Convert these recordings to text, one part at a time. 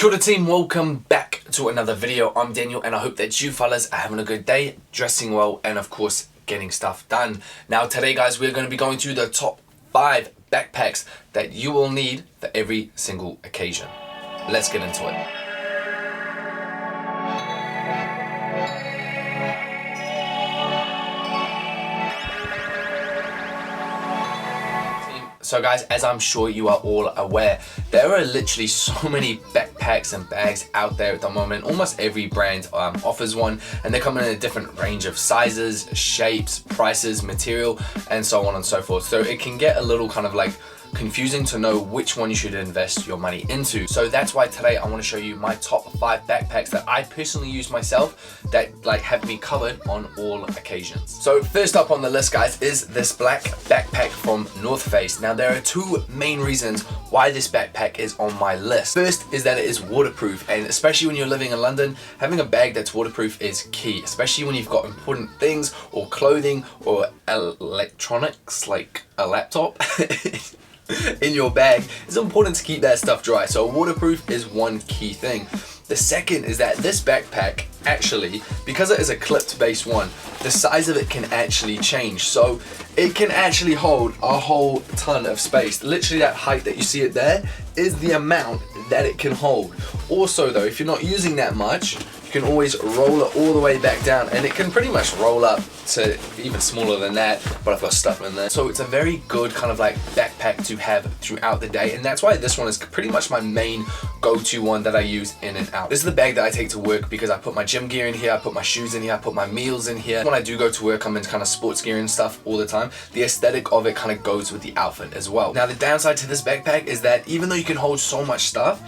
Kia ora team, welcome back to another video. I'm Daniel and I hope that you fellas are having a good day, dressing well and of course getting stuff done. Now today guys, we're going to be going through the top 5 backpacks that you will need for every single occasion. Let's get into it. So guys, as I'm sure you are all aware, there are literally so many backpacks and bags out there at the moment. Almost every brand offers one, and they come in a different range of sizes, shapes, prices, material, and so on and so forth. So it can get a little kind of like confusing to know which one you should invest your money into. So that's why today I want to show you my top 5 backpacks that I personally use myself that like have me covered on all occasions. So first up on the list guys is this black backpack from North Face. Now there are 2 main reasons why this backpack is on my list. First is that it is waterproof, and especially when you're living in London, having a bag that's waterproof is key, especially when you've got important things or clothing or electronics like a laptop in your bag. It's important to keep that stuff dry, so waterproof is one key thing. The second is that this backpack actually, because it is a clipped base one, the size of it can actually change, so it can actually hold a whole ton of space. Literally that height that you see it there is the amount that it can hold. Also though, if you're not using that much, you can always roll it all the way back down, and it can pretty much roll up to even smaller than that, but I've got stuff in there. So it's a very good kind of like backpack to have throughout the day, and that's why this one is pretty much my main go-to one that I use in and out. This is the bag that I take to work because I put my gym gear in here, I put my shoes in here, I put my meals in here. When I do go to work, I'm in kind of sports gear and stuff all the time. The aesthetic of it kind of goes with the outfit as well. Now the downside to this backpack is that even though you can hold so much stuff,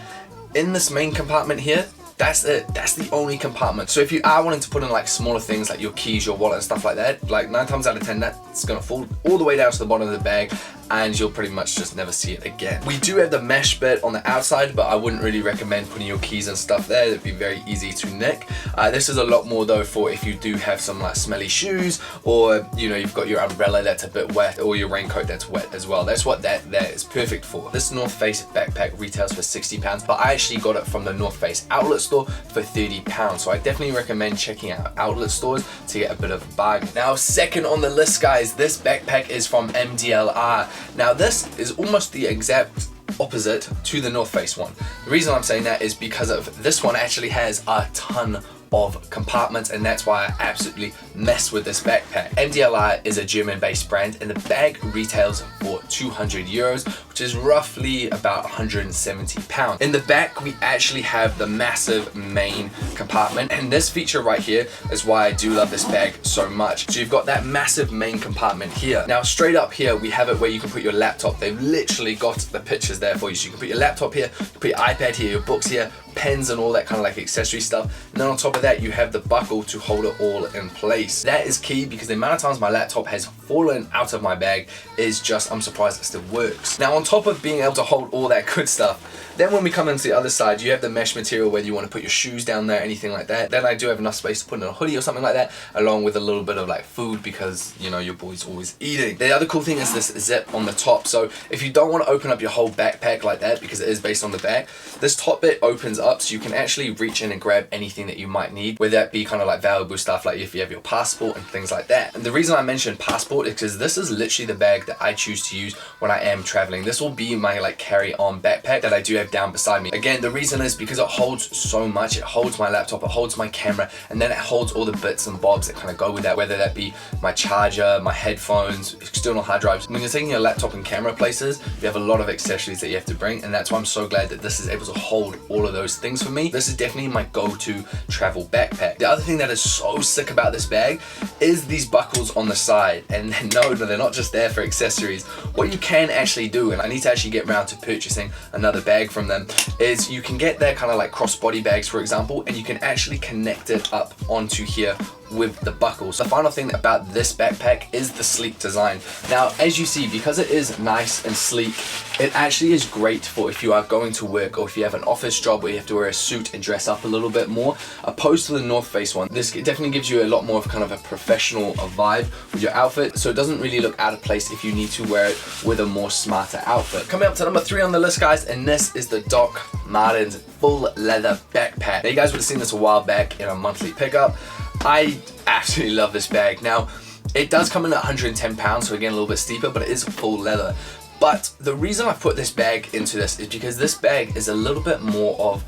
in this main compartment here, that's it. That's the only compartment. So if you are wanting to put in like smaller things like your keys, your wallet and stuff like that, like 9 times out of 10 that's gonna fall all the way down to the bottom of the bag and you'll pretty much just never see it again. We do have the mesh bit on the outside, but I wouldn't really recommend putting your keys and stuff there. It'd be very easy to nick. This is a lot more though for if you do have some like smelly shoes, or you know, you've got your umbrella that's a bit wet, or your raincoat that's wet as well. That's what that is perfect for. This North Face backpack retails for £60, but I actually got it from the North Face outlet store for £30. So I definitely recommend checking out outlet stores to get a bit of a bargain. Now second on the list guys, this backpack is from MDLR. Now this is almost the exact opposite to the North Face one. The reason I'm saying that is because of this one actually has a ton of compartments, and that's why I absolutely mess with this backpack. MDLR is a German-based brand, and the bag retails for €200, which is roughly about £170. In the back, we actually have the massive main compartment, and this feature right here is why I do love this bag so much. So you've got that massive main compartment here. Now straight up here, we have it where you can put your laptop. They've literally got the pictures there for you. So you can put your laptop here, you can put your iPad here, your books here, pens and all that kind of like accessory stuff, and then on top of that you have the buckle to hold it all in place. That is key because the amount of times my laptop has fallen out of my bag is just, I'm surprised it still works. Now on top of being able to hold all that good stuff, then when we come into the other side, you have the mesh material whether you want to put your shoes down there, anything like that. Then I do have enough space to put in a hoodie or something like that, along with a little bit of like food because you know your boy's always eating. The other cool thing is this zip on the top. So if you don't want to open up your whole backpack like that because it is based on the back, this top bit opens up so you can actually reach in and grab anything that you might need, whether that be kind of like valuable stuff like if you have your passport and things like that. And the reason I mentioned passport is because this is literally the bag that I choose to use when I am traveling. This will be my like carry-on backpack that I do have down beside me. Again, the reason is because it holds so much. It holds my laptop, it holds my camera, and then it holds all the bits and bobs that kind of go with that, whether that be my charger, my headphones, external hard drives. When you're taking your laptop and camera places, you have a lot of accessories that you have to bring, and that's why I'm so glad that this is able to hold all of those things for me. This is definitely my go-to travel backpack. The other thing that is so sick about this bag is these buckles on the side, and no, they're not just there for accessories. What you can actually do, and I need to actually get around to purchasing another bag from them, is you can get their kind of like crossbody bags, for example, and you can actually connect it up onto here with the buckles. The final thing about this backpack is the sleek design. Now, as you see, because it is nice and sleek, it actually is great for if you are going to work or if you have an office job where you have to wear a suit and dress up a little bit more, opposed to the North Face one. This definitely gives you a lot more of kind of a professional vibe with your outfit. it so it doesn't really look out of place if you need to wear it with a more smarter outfit. Coming up to number 3 on the list, guys, and this is the Doc Martens full leather backpack. Now, you guys would have seen this a while back in a monthly pickup. I absolutely love this bag. Now, it does come in at £110, so again a little bit steeper, but it is full leather. But the reason I put this bag into this is because this bag is a little bit more of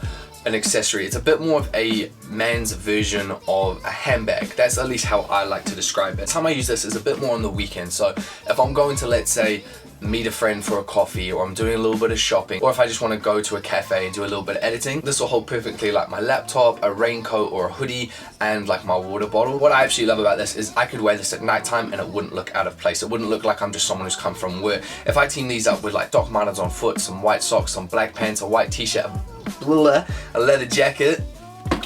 an accessory. It's a bit more of a man's version of a handbag. That's at least how I like to describe it. The time I use this is a bit more on the weekend. So if I'm going to, let's say, meet a friend for a coffee, or I'm doing a little bit of shopping, or if I just want to go to a cafe and do a little bit of editing, this will hold perfectly like my laptop, a raincoat or a hoodie, and like my water bottle. What I actually love about this is I could wear this at nighttime and it wouldn't look out of place. It wouldn't look like I'm just someone who's come from work. If I team these up with like Doc Martens on foot, some white socks, some black pants, a white t-shirt, a leather jacket,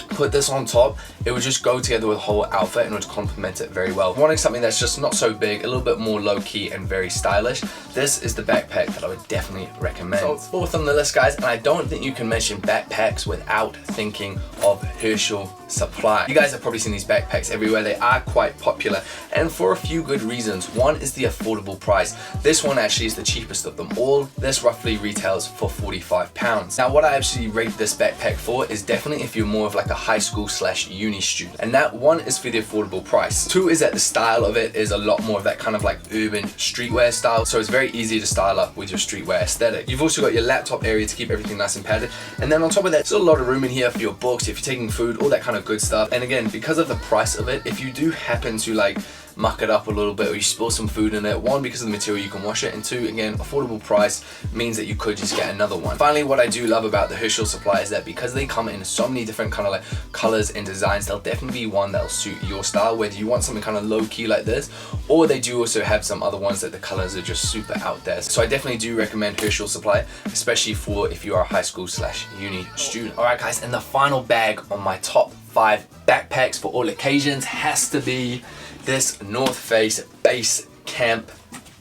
put this on top, it would just go together with the whole outfit and would complement it very well. Wanting something that's just not so big, a little bit more low-key and very stylish, this is the backpack that I would definitely recommend. So 4th on the list, guys, and I don't think you can mention backpacks without thinking of Hershel Supply. You guys have probably seen these backpacks everywhere. They are quite popular, and for a few good reasons. One is the affordable price. This one actually is the cheapest of them all. This roughly retails for £45. Now, what I actually rate this backpack for is definitely if you're more of like a high school / uni student, and that one is for the affordable price. 2 is that the style of it is a lot more of that kind of like urban streetwear style, so it's very easy to style up with your streetwear aesthetic. You've also got your laptop area to keep everything nice and padded, and then on top of that, there's a lot of room in here for your books, if you're taking food, all that kind of good stuff. And again, because of the price of it, if you do happen to like muck it up a little bit or you spill some food in it, 1, because of the material you can wash it, and 2, again, affordable price means that you could just get another one. Finally, what I do love about the Hershel Supply is that because they come in so many different kind of like colors and designs, they'll definitely be one that'll suit your style, whether you want something kind of low-key like this, or they do also have some other ones that the colors are just super out there. So I definitely do recommend Hershel Supply, especially for if you are a high school / uni student. Alright guys, and the final bag on my top 5 backpacks for all occasions has to be this North Face Base Camp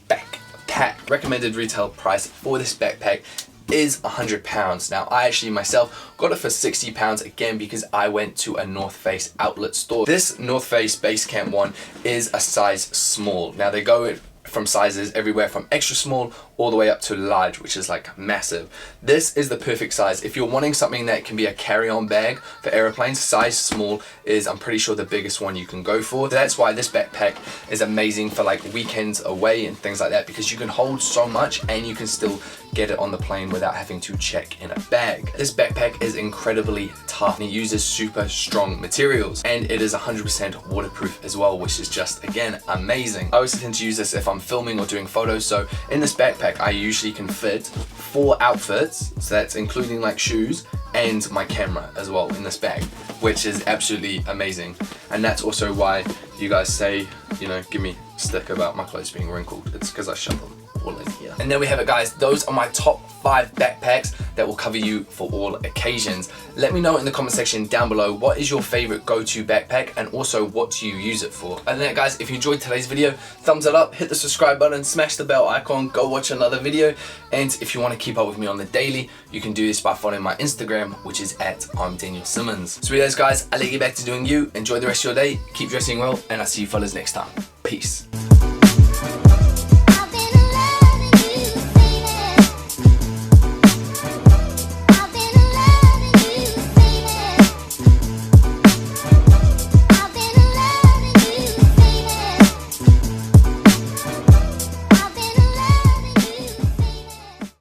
Backpack. Recommended retail price for this backpack is £100. Now, I actually myself got it for £60 again because I went to a North Face outlet store. This North Face Base Camp one is a size small. Now, they go from sizes everywhere from extra small all the way up to large, which is like massive. This is the perfect size. If you're wanting something that can be a carry-on bag for airplanes, size small is, I'm pretty sure, the biggest one you can go for. That's why this backpack is amazing for like weekends away and things like that, because you can hold so much and you can still get it on the plane without having to check in a bag. This backpack is incredibly tough and it uses super strong materials, and it is 100% waterproof as well, which is just, again, amazing. I always tend to use this if I'm filming or doing photos, so in this backpack I usually can fit 4 outfits, so that's including like shoes and my camera as well in this bag, which is absolutely amazing. And that's also why you guys say, you know, give me a stick about my clothes being wrinkled. It's because I shove them all in here. And there we have it, guys. Those are my top 5 backpacks that will cover you for all occasions. Let me know in the comment section down below, what is your favorite go-to backpack, and also what do you use it for? And then guys, if you enjoyed today's video, thumbs it up, hit the subscribe button, smash the bell icon, go watch another video. And if you want to keep up with me on the daily, you can do this by following my Instagram, which is at imdanielsimmons. Sweet as guys, I'll let you get back to doing you. Enjoy the rest of your day, keep dressing well, and I'll see you fellas next time. Peace.